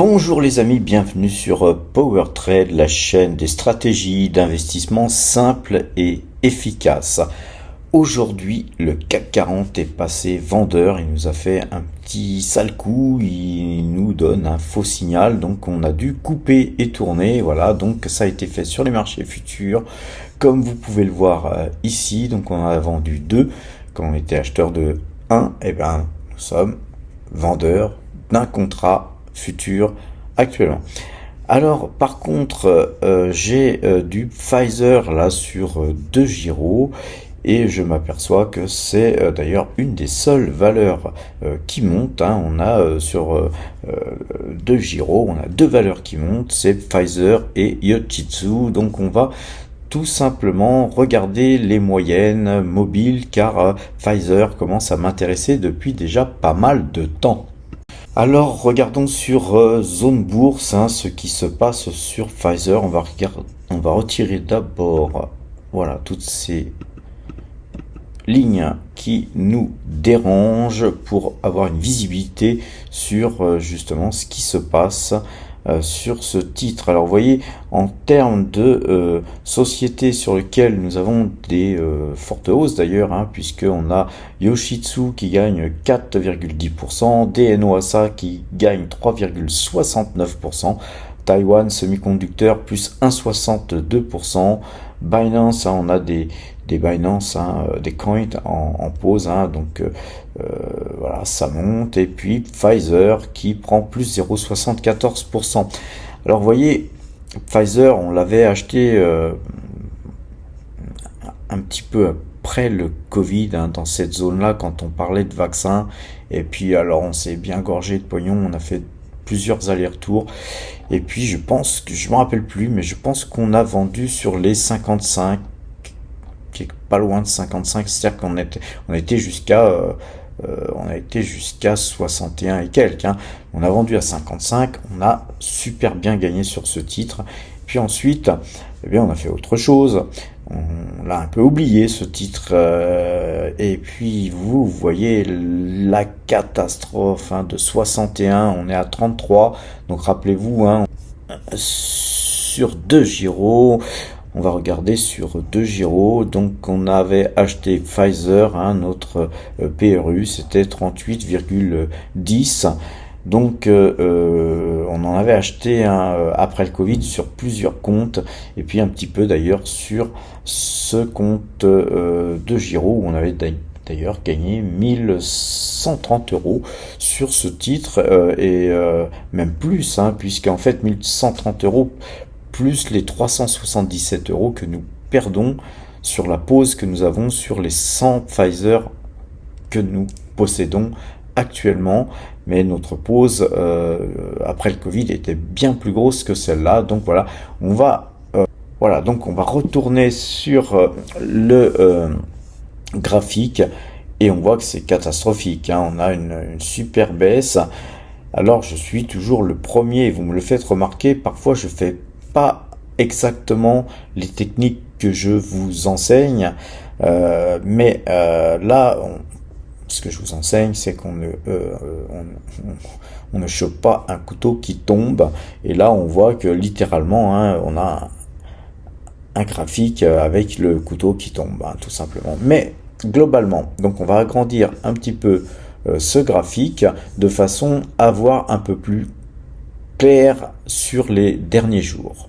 Bonjour les amis, bienvenue sur PowerTrade, la chaîne des stratégies d'investissement simples et efficaces. Aujourd'hui, le CAC 40 est passé vendeur, il nous a fait un petit sale coup, il nous donne un faux signal, donc on a dû couper et tourner, voilà, donc ça a été fait sur les marchés futurs, comme vous pouvez le voir ici, donc on a vendu 2, quand on était acheteur de 1, et ben nous sommes vendeurs d'un contrat futur actuellement. Alors par contre j'ai du Pfizer là sur 2 gyros et je m'aperçois que c'est d'ailleurs une des seules valeurs qui monte, hein. On a sur 2 gyros, on a 2 valeurs qui montent, c'est Pfizer et Yoshitsu, donc on va tout simplement regarder les moyennes mobiles car Pfizer commence à m'intéresser depuis déjà pas mal de temps. Alors regardons sur zone bourse ce qui se passe sur Pfizer. On va retirer d'abord voilà toutes ces lignes qui nous dérangent pour avoir une visibilité sur justement ce qui se passe sur ce titre. Alors vous voyez, en termes de sociétés sur lesquelles nous avons des fortes hausses d'ailleurs, puisqu'on a Yoshitsu qui gagne 4,10%, DNOASA qui gagne 3,69%, Taiwan Semiconductor plus 1,62%, Binance, on a des Binance, des coins en pause, donc voilà, ça monte, et puis Pfizer qui prend plus 0,74%. Alors vous voyez, Pfizer, on l'avait acheté un petit peu après le Covid, dans cette zone-là, quand on parlait de vaccins, et puis alors on s'est bien gorgé de pognon, on a fait plusieurs allers-retours, et puis je pense que, je me rappelle plus, mais je pense qu'on a vendu sur les 55, qui est pas loin de 55, c'est-à-dire qu'on était jusqu'à on a été jusqu'à 61 et quelques, On a vendu à 55, on a super bien gagné sur ce titre. Puis ensuite, eh bien, on a fait autre chose. On l'a un peu oublié ce titre. Et puis vous voyez la catastrophe de 61, on est à 33. Donc rappelez-vous, sur 2 gyros. On va regarder sur 2 gyros, donc on avait acheté Pfizer, notre PRU, c'était 38,10, donc on en avait acheté après le Covid sur plusieurs comptes, et puis un petit peu d'ailleurs sur ce compte 2 gyros, où on avait d'ailleurs gagné 1130 € sur ce titre, et même plus, puisqu'en fait 1130 € plus les 377 € que nous perdons sur la pause que nous avons sur les 100 Pfizer que nous possédons actuellement. Mais notre pause après le Covid était bien plus grosse que celle-là. Donc voilà, on va retourner sur le graphique et on voit que c'est catastrophique. On a une super baisse. Alors je suis toujours le premier, vous me le faites remarquer, parfois je fais pas exactement les techniques que je vous enseigne, mais là, ce que je vous enseigne, c'est qu'on ne chope pas un couteau qui tombe, et là on voit que littéralement, on a un graphique avec le couteau qui tombe, tout simplement. Mais globalement, donc on va agrandir un petit peu ce graphique de façon à voir un peu plus clair sur les derniers jours.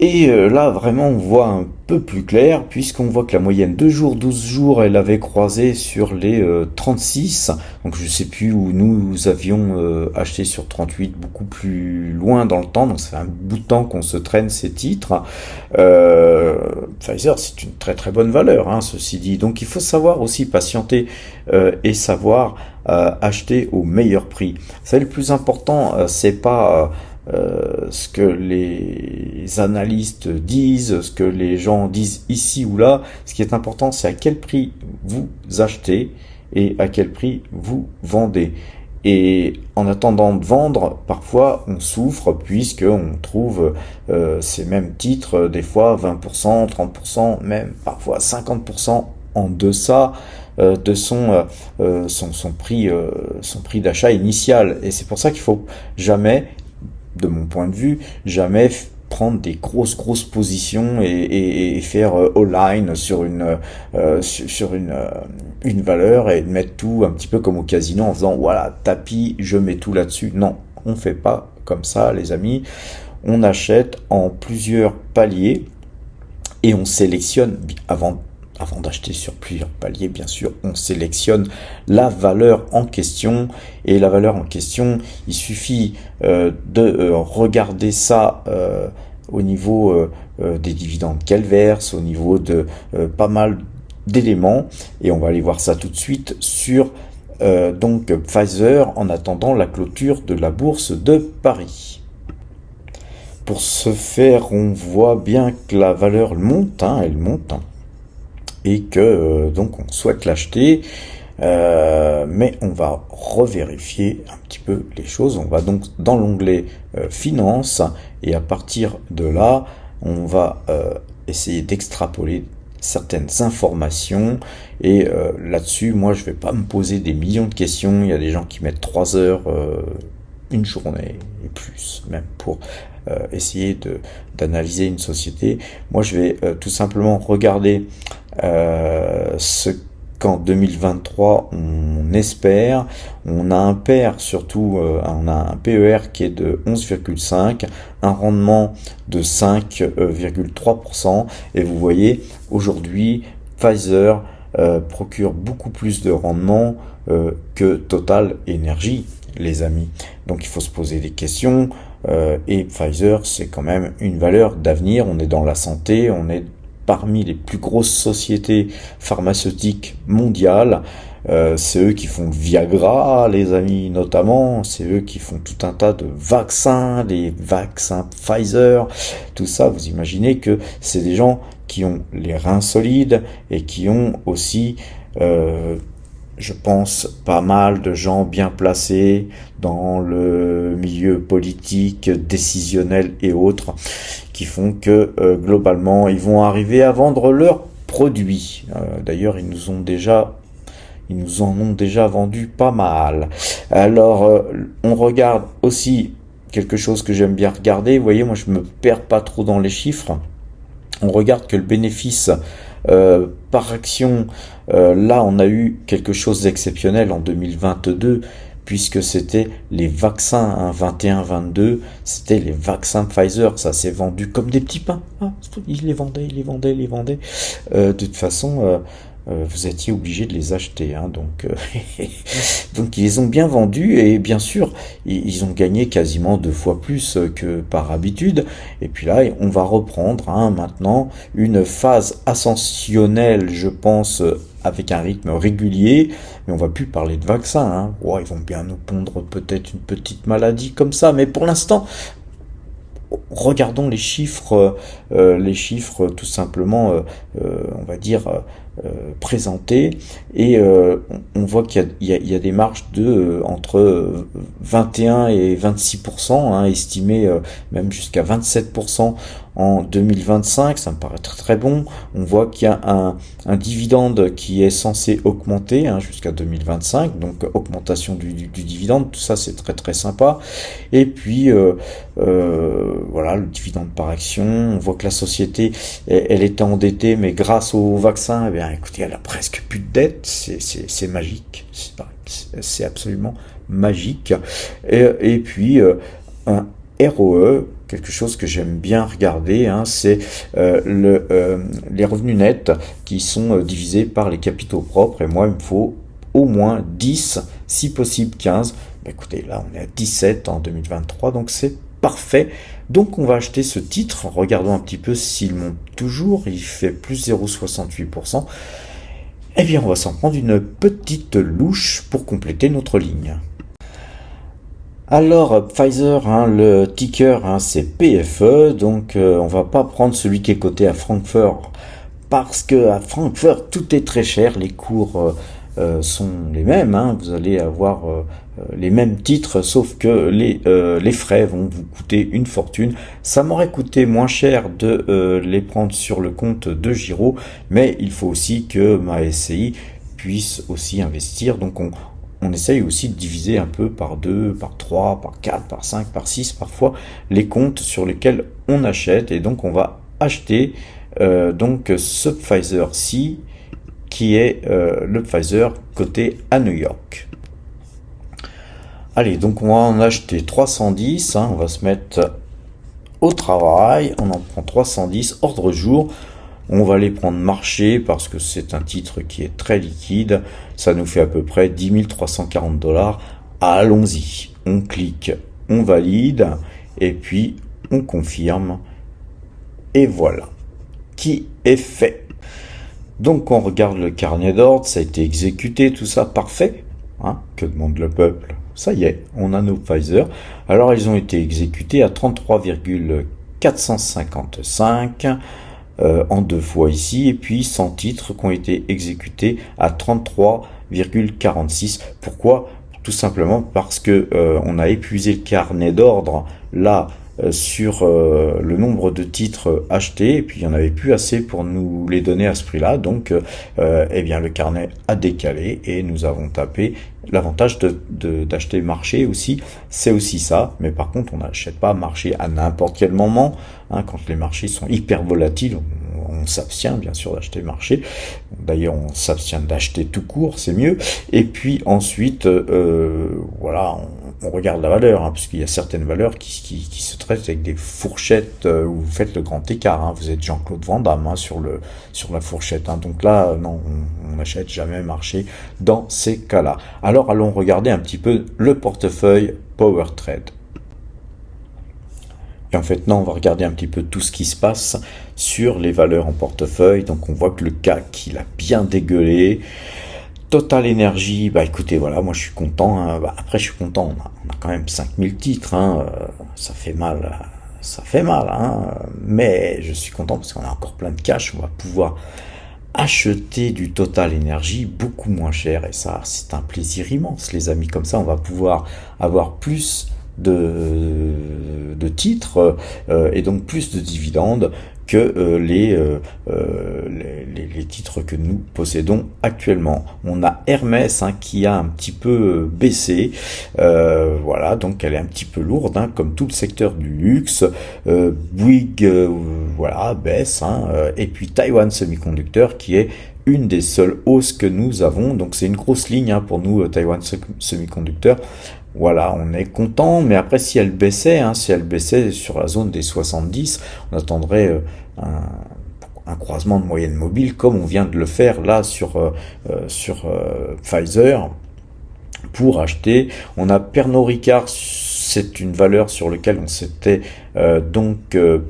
Et là vraiment on voit un peu plus clair, puisqu'on voit que la moyenne 2 jours, 12 jours, elle avait croisé sur les 36, donc je sais plus où nous avions acheté sur 38, beaucoup plus loin dans le temps, donc ça fait un bout de temps qu'on se traîne ces titres. Pfizer, c'est une très très bonne valeur, ceci dit, donc il faut savoir aussi patienter et savoir acheter au meilleur prix. C'est le plus important, c'est pas ce que les analystes disent, ce que les gens disent ici ou là. Ce qui est important, c'est à quel prix vous achetez et à quel prix vous vendez. Et en attendant de vendre, parfois on souffre, puisqu'on trouve ces mêmes titres des fois 20%, 30%, même parfois 50% en deçà de son prix d'achat initial. Et c'est pour ça qu'il faut jamais, de mon point de vue, jamais prendre des grosses positions et faire all-line sur une valeur et mettre tout un petit peu comme au casino en faisant voilà, tapis, je mets tout là-dessus. Non, on fait pas comme ça, les amis. On achète en plusieurs paliers et on sélectionne avant d'acheter sur plusieurs paliers, bien sûr, on sélectionne la valeur en question. Et la valeur en question, il suffit de regarder ça au niveau des dividendes qu'elle verse, au niveau de pas mal d'éléments. Et on va aller voir ça tout de suite sur donc Pfizer en attendant la clôture de la bourse de Paris. Pour ce faire, on voit bien que la valeur monte, elle monte. Et que donc on souhaite l'acheter, mais on va revérifier un petit peu les choses. On va donc dans l'onglet Finance et à partir de là, on va essayer d'extrapoler certaines informations et là-dessus, moi je vais pas me poser des millions de questions. Il y a des gens qui mettent 3 heures, une journée et plus même pour essayer d'analyser une société. Moi je vais tout simplement regarder ce qu'en 2023 on espère. On a un PER surtout, on a un PER qui est de 11,5, un rendement de 5,3%, et vous voyez aujourd'hui Pfizer procure beaucoup plus de rendement que Total Energy, les amis. Donc il faut se poser des questions. Et Pfizer, c'est quand même une valeur d'avenir. On est dans la santé, on est parmi les plus grosses sociétés pharmaceutiques mondiales. C'est eux qui font le Viagra, les amis, notamment. C'est eux qui font tout un tas de vaccins, les vaccins Pfizer, tout ça. Vous imaginez que c'est des gens qui ont les reins solides et qui ont aussi je pense, pas mal de gens bien placés dans le milieu politique, décisionnel et autres, qui font que globalement, ils vont arriver à vendre leurs produits. D'ailleurs, ils nous en ont déjà vendu pas mal. Alors, on regarde aussi quelque chose que j'aime bien regarder. Vous voyez, moi, je me perds pas trop dans les chiffres. On regarde que le bénéfice par action, là on a eu quelque chose d'exceptionnel en 2022 puisque c'était les vaccins 21-22, c'était les vaccins Pfizer, ça s'est vendu comme des petits pains. Ils les vendaient. De toute façon, vous étiez obligé de les acheter, donc donc ils les ont bien vendus et bien sûr ils ont gagné quasiment 2 fois plus que par habitude. Et puis là on va reprendre maintenant une phase ascensionnelle, je pense, avec un rythme régulier, mais on va plus parler de vaccins. Ils vont bien nous pondre peut-être une petite maladie comme ça, mais pour l'instant regardons les chiffres tout simplement, on va dire présentés, et on voit qu'il y a des marges de entre 21 et 26%, estimées même jusqu'à 27% en 2025, ça me paraît très très bon. On voit qu'il y a un dividende qui est censé augmenter jusqu'à 2025, donc augmentation du dividende, tout ça c'est très très sympa. Et puis voilà, le dividende par action, on voit que la société elle était endettée, mais grâce au vaccin, eh bien écoutez, elle a presque plus de dette, c'est magique, c'est absolument magique. Et puis un ROE, quelque chose que j'aime bien regarder, c'est les revenus nets qui sont divisés par les capitaux propres, et moi il me faut au moins 10, si possible 15. Écoutez, là on est à 17 en 2023, donc c'est parfait. Donc on va acheter ce titre, regardons un petit peu s'il monte toujours, il fait plus 0,68%. Eh bien on va s'en prendre une petite louche pour compléter notre ligne. Alors Pfizer, le ticker c'est PFE, donc on va pas prendre celui qui est coté à Francfort, parce que à Francfort tout est très cher, les cours sont les mêmes, vous allez avoir les mêmes titres, sauf que les frais vont vous coûter une fortune. Ça m'aurait coûté moins cher de les prendre sur le compte de Giro, mais il faut aussi que ma SCI puissent aussi investir. Donc on essaye aussi de diviser un peu par 2, par 3, par 4, par 5, par 6 parfois les comptes sur lesquels on achète. Et donc on va acheter donc ce Pfizer-ci qui est le Pfizer coté à New York. Allez, donc on va en acheter 310, on va se mettre au travail, on en prend 310, ordre jour. On va les prendre marché parce que c'est un titre qui est très liquide. Ça nous fait à peu près 10 340 $. Allons-y. On clique, on valide et puis on confirme. Et voilà. Qui est fait. Donc on regarde le carnet d'ordre. Ça a été exécuté, tout ça parfait. Que demande le peuple? Ça y est, on a nos Pfizer. Alors ils ont été exécutés à 33,455. En 2 fois ici, et puis 100 titres qui ont été exécutés à 33,46. Pourquoi? Tout simplement parce que on a épuisé le carnet d'ordre là sur le nombre de titres achetés, et puis il n'y en avait plus assez pour nous les donner à ce prix-là. Donc eh bien le carnet a décalé et nous avons tapé. L'avantage d'acheter marché aussi, c'est aussi ça, mais par contre on n'achète pas marché à n'importe quel moment, quand les marchés sont hyper volatiles, on s'abstient bien sûr d'acheter marché, d'ailleurs on s'abstient d'acheter tout court, c'est mieux, et puis ensuite, voilà, on regarde la valeur, puisqu'il y a certaines valeurs qui se traitent avec des fourchettes où vous faites le grand écart, vous êtes Jean-Claude Van Damme sur la fourchette, donc là, non, on n'achète jamais marché dans ces cas-là. Alors allons regarder un petit peu le portefeuille PowerTrade. Et en fait, non, on va regarder un petit peu tout ce qui se passe sur les valeurs en portefeuille. Donc on voit que le CAC, il a bien dégueulé. Total Energy, écoutez, voilà, moi je suis content. Après je suis content, on a quand même 5000 titres, ça fait mal, mais je suis content parce qu'on a encore plein de cash, on va pouvoir acheter du Total Energy beaucoup moins cher, et ça c'est un plaisir immense les amis. Comme ça on va pouvoir avoir plus de titres et donc plus de dividendes que les titres que nous possédons actuellement. On a Hermès qui a un petit peu baissé, voilà, donc elle est un petit peu lourde, comme tout le secteur du luxe. Bouygues, voilà, baisse, et puis Taiwan Semiconductor qui est une des seules hausses que nous avons, donc c'est une grosse ligne pour nous, Taiwan Semiconductor. Voilà, on est content, mais après si elle baissait sur la zone des 70, on attendrait un croisement de moyenne mobile comme on vient de le faire là sur Pfizer pour acheter. On a Pernod Ricard, c'est une valeur sur laquelle on s'était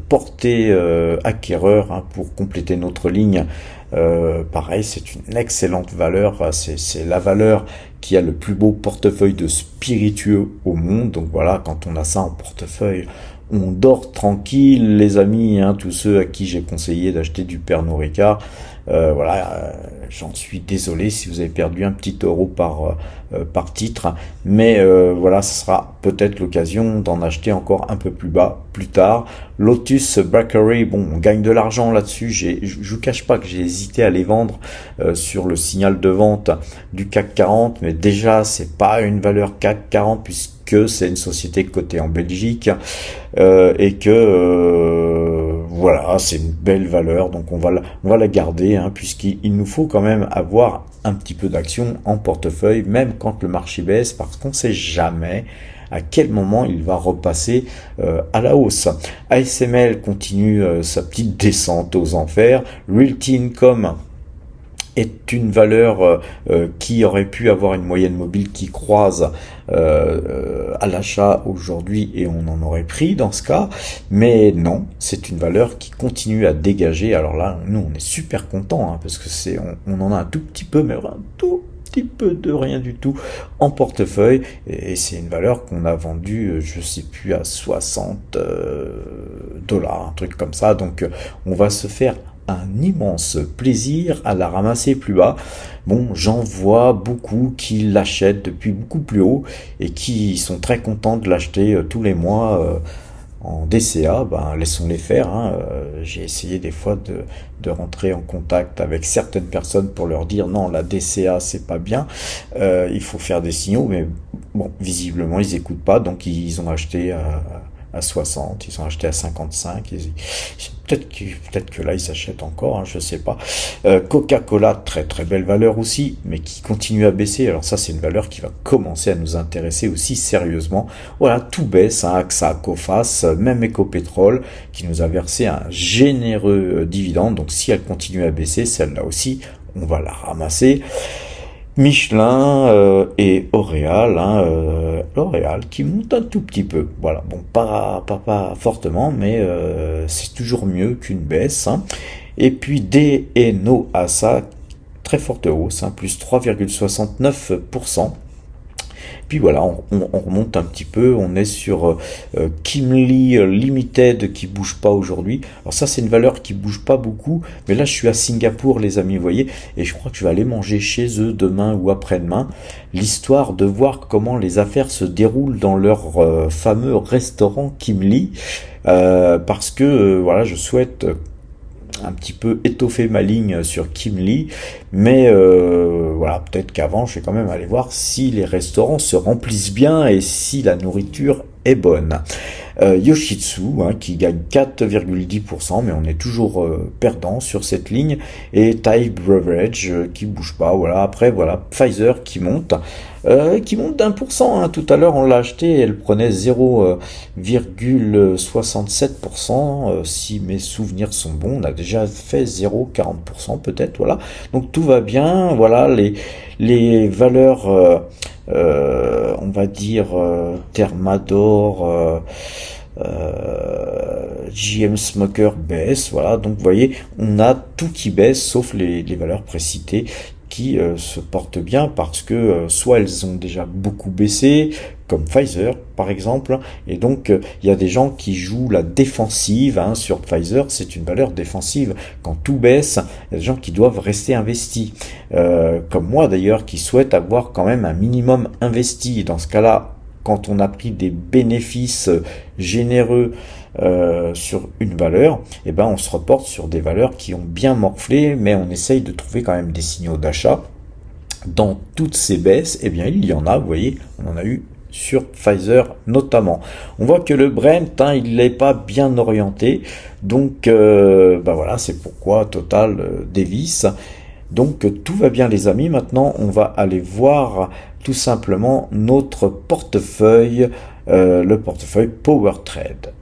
porté acquéreur pour compléter notre ligne. Pareil, c'est une excellente valeur, c'est la valeur qui a le plus beau portefeuille de spiritueux au monde. Donc voilà, quand on a ça en portefeuille, on dort tranquille les amis, tous ceux à qui j'ai conseillé d'acheter du Pernod Ricard. Voilà, j'en suis désolé si vous avez perdu un petit euro par titre, mais voilà, ce sera peut-être l'occasion d'en acheter encore un peu plus bas plus tard. Lotus Bakery, bon, on gagne de l'argent là-dessus. Je vous cache pas que j'ai hésité à les vendre sur le signal de vente du CAC 40, mais déjà c'est pas une valeur CAC 40 puisque c'est une société cotée en Belgique et que voilà, c'est une belle valeur, donc on va la garder puisqu'il nous faut quand même avoir un petit peu d'action en portefeuille, même quand le marché baisse, parce qu'on ne sait jamais à quel moment il va repasser à la hausse. ASML continue sa petite descente aux enfers. Realty Income est une valeur qui aurait pu avoir une moyenne mobile qui croise à l'achat aujourd'hui, et on en aurait pris dans ce cas, mais non, c'est une valeur qui continue à dégager. Alors là, nous on est super contents parce que on en a un tout petit peu, mais un tout petit peu de rien du tout en portefeuille, et c'est une valeur qu'on a vendue, je sais plus, à 60 $, un truc comme ça. Donc on va se faire un immense plaisir à la ramasser plus bas. Bon, j'en vois beaucoup qui l'achètent depuis beaucoup plus haut et qui sont très contents de l'acheter tous les mois en DCA, ben laissons-les faire. Hein. J'ai essayé des fois de rentrer en contact avec certaines personnes pour leur dire non, la DCA c'est pas bien, il faut faire des signaux, mais bon, visiblement ils écoutent pas, donc ils ont acheté à 60, ils ont acheté à 55, peut-être que là ils s'achètent encore, hein, je sais pas. Coca-Cola, très très belle valeur aussi, mais qui continue à baisser. Alors ça c'est une valeur qui va commencer à nous intéresser aussi sérieusement. Voilà, tout baisse, hein, AXA, Coface, même Ecopétrol qui nous a versé un généreux dividende. Donc si elle continue à baisser, celle-là aussi, on va la ramasser. Michelin et L'Oréal, hein, L'Oréal qui monte un tout petit peu, voilà, bon pas fortement, mais c'est toujours mieux qu'une baisse, hein. Et puis DNO ASA, très forte hausse, hein, plus 3,69%. Puis voilà, on remonte un petit peu, on est sur Kimli Limited qui bouge pas aujourd'hui. Alors ça c'est une valeur qui bouge pas beaucoup, mais là je suis à Singapour les amis, vous voyez, et je crois que je vais aller manger chez eux demain ou après-demain, l'histoire de voir comment les affaires se déroulent dans leur fameux restaurant Kimli, parce que voilà, je souhaite un petit peu étoffer ma ligne sur Kimli, mais voilà, peut-être qu'avant je vais quand même aller voir si les restaurants se remplissent bien et si la nourriture est bonne. Yoshitsu, hein, qui gagne 4,10%, mais on est toujours perdant sur cette ligne, et Thai Beverage qui bouge pas. Voilà, après voilà, Pfizer qui monte d'1%, hein. Tout à l'heure on l'a acheté, elle prenait 0,67%, si mes souvenirs sont bons, on a déjà fait 0,40% peut-être, voilà. Donc tout va bien, voilà, les valeurs, on va dire Thermador, JM Smoker baisse, voilà, donc vous voyez, on a tout qui baisse sauf les valeurs précitées qui se portent bien parce que soit elles ont déjà beaucoup baissé, comme Pfizer par exemple, et donc il y a des gens qui jouent la défensive, hein, sur Pfizer, c'est une valeur défensive. Quand tout baisse, il y a des gens qui doivent rester investis, comme moi d'ailleurs, qui souhaitent avoir quand même un minimum investi. Dans ce cas-là, quand on a pris des bénéfices généreux sur une valeur, et ben on se reporte sur des valeurs qui ont bien morflé, mais on essaye de trouver quand même des signaux d'achat. Dans toutes ces baisses, et bien il y en a, vous voyez, on en a eu sur Pfizer notamment. On voit que le Brent, hein, il n'est pas bien orienté, donc ben voilà, c'est pourquoi Total dévisse. Donc tout va bien les amis. Maintenant on va aller voir tout simplement notre portefeuille, le portefeuille PowerTrade.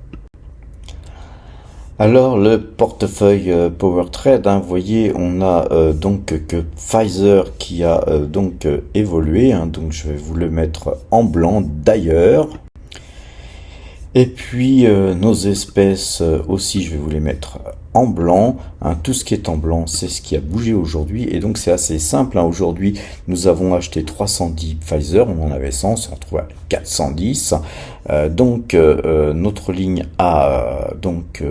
Alors le portefeuille PowerTrade, hein, vous voyez, on a donc que Pfizer qui a donc évolué, hein, donc je vais vous le mettre en blanc d'ailleurs. Et puis nos espèces aussi, je vais vous les mettre en blanc, hein. Tout ce qui est en blanc, c'est ce qui a bougé aujourd'hui, et donc c'est assez simple, hein. Aujourd'hui, nous avons acheté 310 Pfizer, on en avait 100, on se retrouve à 410. Donc notre ligne a donc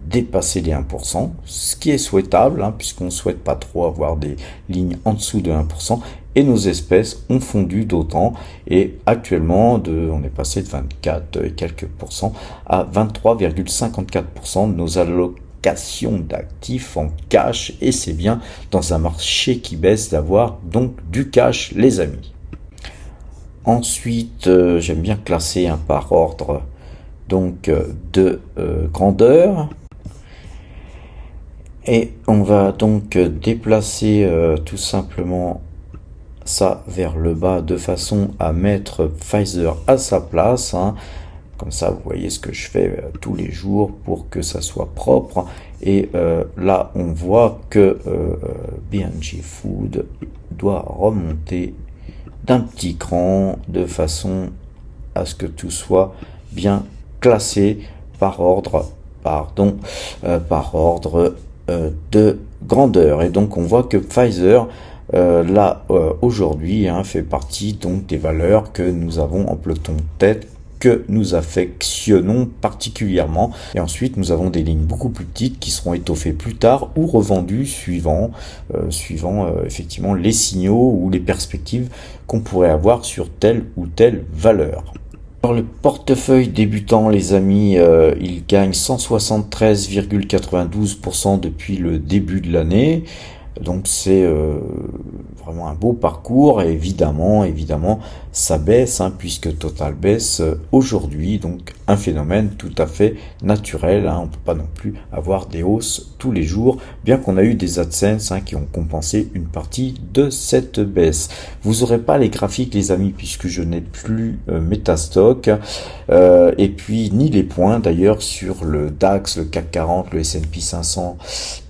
dépasser les 1%, ce qui est souhaitable, hein, puisqu'on ne souhaite pas trop avoir des lignes en dessous de 1%, et nos espèces ont fondu d'autant, et actuellement on est passé de 24 et quelques pourcents à 23,54% de nos allocations d'actifs en cash, et c'est bien dans un marché qui baisse d'avoir donc du cash les amis. Ensuite, j'aime bien classer, hein, par ordre donc de grandeur. Et on va donc déplacer tout simplement ça vers le bas de façon à mettre Pfizer à sa place, hein. Comme ça, vous voyez ce que je fais tous les jours pour que ça soit propre. Et là, on voit que B&J Food doit remonter d'un petit cran de façon à ce que tout soit bien classé par ordre, de grandeur. Et donc on voit que Pfizer là aujourd'hui, hein, fait partie donc des valeurs que nous avons en peloton de tête, que nous affectionnons particulièrement, et ensuite nous avons des lignes beaucoup plus petites qui seront étoffées plus tard ou revendues suivant effectivement les signaux ou les perspectives qu'on pourrait avoir sur telle ou telle valeur. Alors le portefeuille débutant, les amis, il gagne 173,92% depuis le début de l'année. Donc c'est vraiment un beau parcours et évidemment, ça baisse puisque Total baisse aujourd'hui. Donc un phénomène tout à fait naturel. On ne peut pas non plus avoir des hausses tous les jours, bien qu'on a eu des AdSense qui ont compensé une partie de cette baisse. Vous n'aurez pas les graphiques, les amis, puisque je n'ai plus Metastock et puis ni les points d'ailleurs sur le DAX, le CAC 40, le S&P 500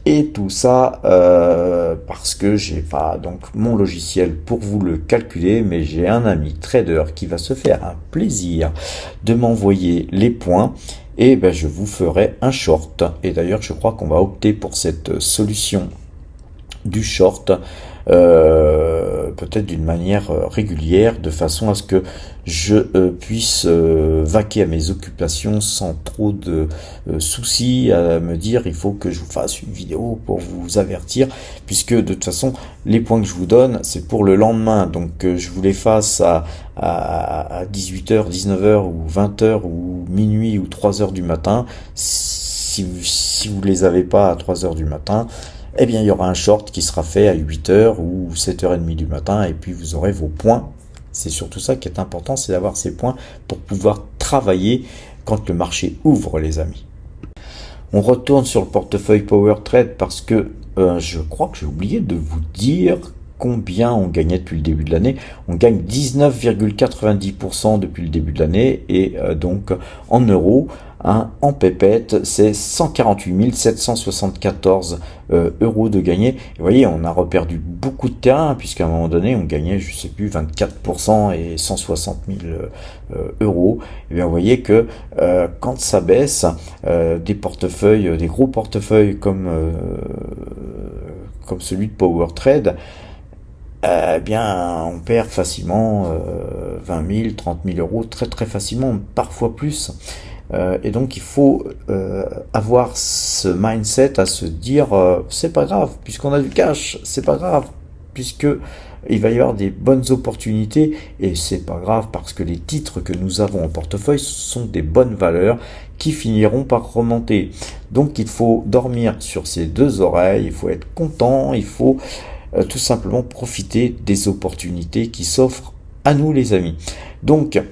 et tout ça parce que j'ai pas donc mon logiciel pour vous le calculer, mais j'ai un ami trader qui va se faire un plaisir de m'envoyer les points et je vous ferai un short. Et d'ailleurs je crois qu'on va opter pour cette solution du short peut-être d'une manière régulière, de façon à ce que je puisse vaquer à mes occupations sans trop de soucis à me dire il faut que je vous fasse une vidéo pour vous avertir, puisque de toute façon les points que je vous donne c'est pour le lendemain, donc je vous les fasse à 18h, 19h ou 20h ou minuit ou 3h du matin, si vous les avez pas à 3h du matin, eh bien, il y aura un short qui sera fait à 8h ou 7h30 du matin et puis vous aurez vos points. C'est surtout ça qui est important, c'est d'avoir ces points pour pouvoir travailler quand le marché ouvre, les amis. On retourne sur le portefeuille Power Trade parce que je crois que j'ai oublié de vous dire combien on gagnait depuis le début de l'année. On gagne 19,90% depuis le début de l'année et donc en euros, en pépette, c'est 148 774 euros de gagné. Et vous voyez, on a reperdu beaucoup de terrain puisqu'à un moment donné, on gagnait, je sais plus, 24% et 160 000 euros. Et bien, vous voyez que quand ça baisse, des portefeuilles, des gros portefeuilles comme celui de Power Trade, eh bien, on perd facilement 20 000, 30 000 euros, très très facilement, parfois plus. Et donc, il faut avoir ce mindset à se dire, c'est pas grave, puisqu'on a du cash, c'est pas grave, puisque il va y avoir des bonnes opportunités, et c'est pas grave parce que les titres que nous avons en portefeuille sont des bonnes valeurs qui finiront par remonter. Donc, il faut dormir sur ses deux oreilles, il faut être content, il faut tout simplement profiter des opportunités qui s'offrent à nous, les amis. Donc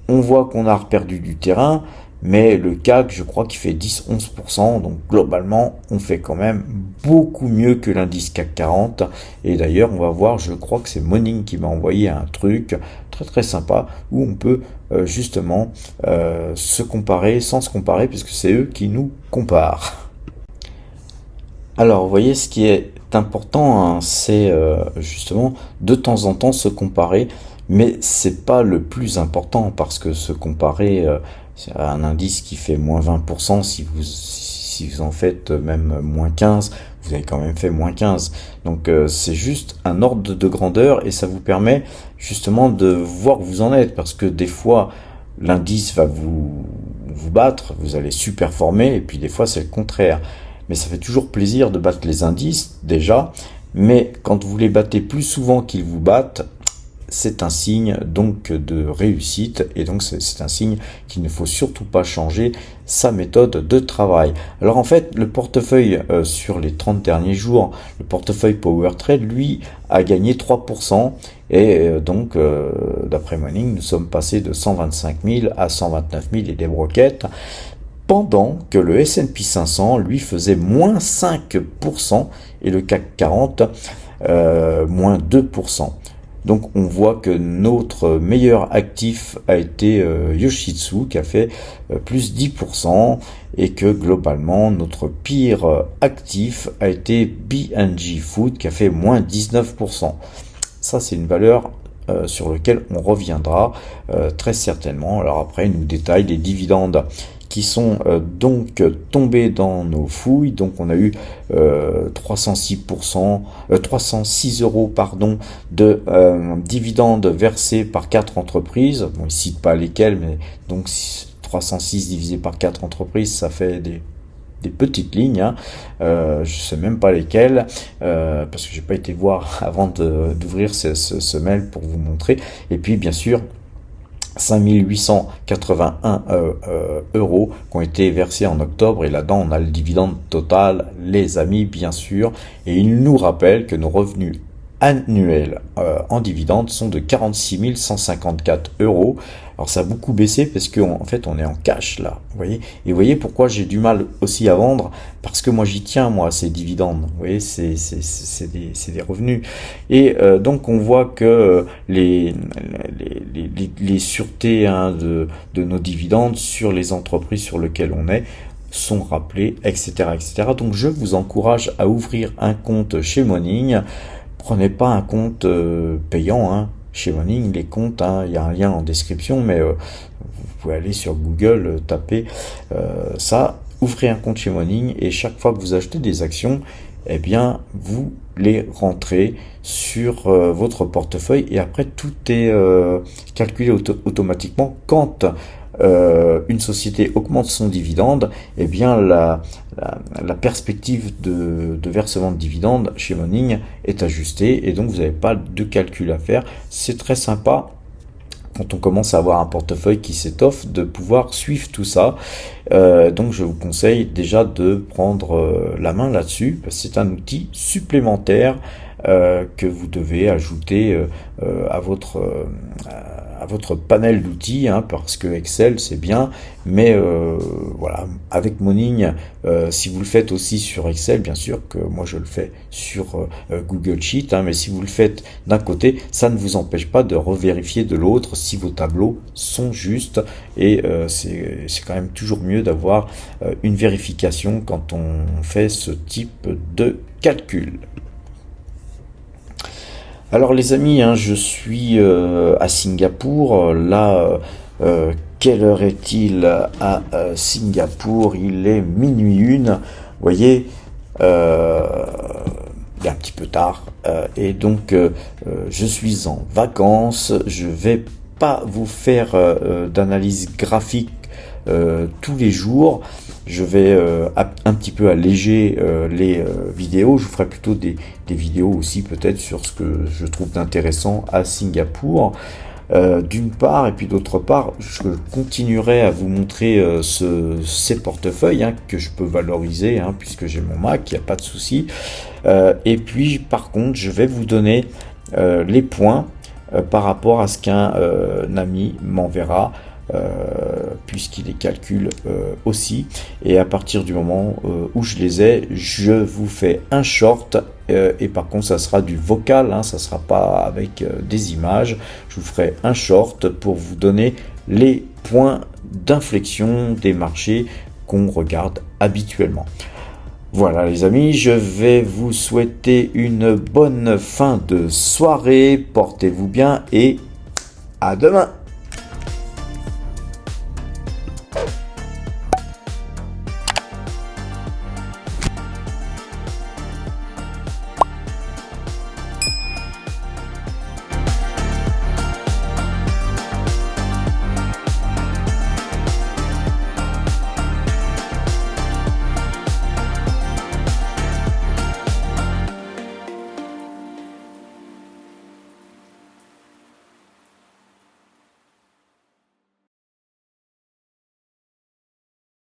on voit qu'on a perdu du terrain, mais le CAC, je crois qu'il fait 10-11%, donc globalement on fait quand même beaucoup mieux que l'indice CAC 40. Et d'ailleurs on va voir, je crois que c'est Morning qui m'a envoyé un truc très très sympa où on peut justement se comparer sans se comparer, puisque c'est eux qui nous comparent. Alors vous voyez, ce qui est important, c'est justement de temps en temps se comparer, mais c'est pas le plus important, parce que se comparer, c'est un indice qui fait moins 20%, si vous en faites même moins 15, vous avez quand même fait moins 15. Donc c'est juste un ordre de grandeur et ça vous permet justement de voir où vous en êtes, parce que des fois l'indice va vous battre, vous allez surperformer, et puis des fois c'est le contraire. Mais ça fait toujours plaisir de battre les indices, déjà, mais quand vous les battez plus souvent qu'ils vous battent, c'est un signe donc de réussite, et donc c'est un signe qu'il ne faut surtout pas changer sa méthode de travail. Alors en fait, le portefeuille sur les 30 derniers jours, le portefeuille Power Trade, lui, a gagné 3%, et donc d'après Morning, nous sommes passés de 125 000 à 129 000 et des broquettes, pendant que le S&P 500, lui, faisait moins 5% et le CAC 40, moins 2%. Donc on voit que notre meilleur actif a été Yoshitsu, qui a fait plus 10%, et que globalement notre pire actif a été B&G Food, qui a fait moins 19%. Ça, c'est une valeur sur laquelle on reviendra très certainement. Alors après, il nous détaille les dividendes qui sont donc tombés dans nos fouilles. Donc on a eu 306 euros de dividendes versés par 4 entreprises. Bon, il ne cite pas lesquelles, mais donc 306 divisé par 4 entreprises, ça fait des petites lignes, je sais même pas lesquelles, parce que j'ai pas été voir avant d'ouvrir ce mail pour vous montrer. Et puis bien sûr, 5 881 euros qui ont été versés en octobre, et là-dedans on a le dividende total, les amis, bien sûr, et il nous rappelle que nos revenus annuels en dividendes sont de 46 154 euros. Alors ça a beaucoup baissé parce qu'en fait on est en cash là, vous voyez. Et vous voyez pourquoi j'ai du mal aussi à vendre, parce que moi j'y tiens, moi, ces dividendes, vous voyez, c'est des revenus. Et donc on voit que les sûretés, hein, de nos dividendes sur les entreprises sur lesquelles on est sont rappelées, etc., etc. Donc je vous encourage à ouvrir un compte chez Morning. Prenez pas un compte payant, hein. Chez Morning, les comptes, hein, il y a un lien en description, mais vous pouvez aller sur Google, taper ça, ouvrez un compte chez Morning, et chaque fois que vous achetez des actions, eh bien, vous les rentrez sur votre portefeuille, et après tout est calculé automatiquement. Quand une société augmente son dividende, eh bien la perspective de versement de dividendes chez Morning est ajustée, et donc vous n'avez pas de calcul à faire. C'est très sympa quand on commence à avoir un portefeuille qui s'étoffe, de pouvoir suivre tout ça. Donc je vous conseille déjà de prendre la main là-dessus, parce que c'est un outil supplémentaire que vous devez ajouter à votre panel d'outils, hein, parce que Excel c'est bien, mais voilà, avec Morning, si vous le faites aussi sur Excel, bien sûr que moi je le fais sur Google Sheet, hein, mais si vous le faites d'un côté, ça ne vous empêche pas de revérifier de l'autre si vos tableaux sont justes, et c'est quand même toujours mieux d'avoir une vérification quand on fait ce type de calcul. Alors les amis, hein, je suis à Singapour. Là, quelle heure est-il à Singapour? Il est minuit 1. Vous voyez, il est un petit peu tard. Et donc, je suis en vacances. Je vais pas vous faire d'analyse graphique tous les jours. Je vais un petit peu alléger les vidéos. Je vous ferai plutôt des vidéos aussi peut-être sur ce que je trouve d'intéressant à Singapour, d'une part, et puis d'autre part, je continuerai à vous montrer ces portefeuilles, hein, que je peux valoriser, hein, puisque j'ai mon Mac, il n'y a pas de souci. Et puis par contre, je vais vous donner les points par rapport à ce qu'un ami m'enverra, puisqu'il les calcule aussi, et à partir du moment où je les ai, je vous fais un short, et par contre ça sera du vocal, hein, ça sera pas avec des images. Je vous ferai un short pour vous donner les points d'inflexion des marchés qu'on regarde habituellement. Voilà les amis, je vais vous souhaiter une bonne fin de soirée, portez-vous bien et à demain.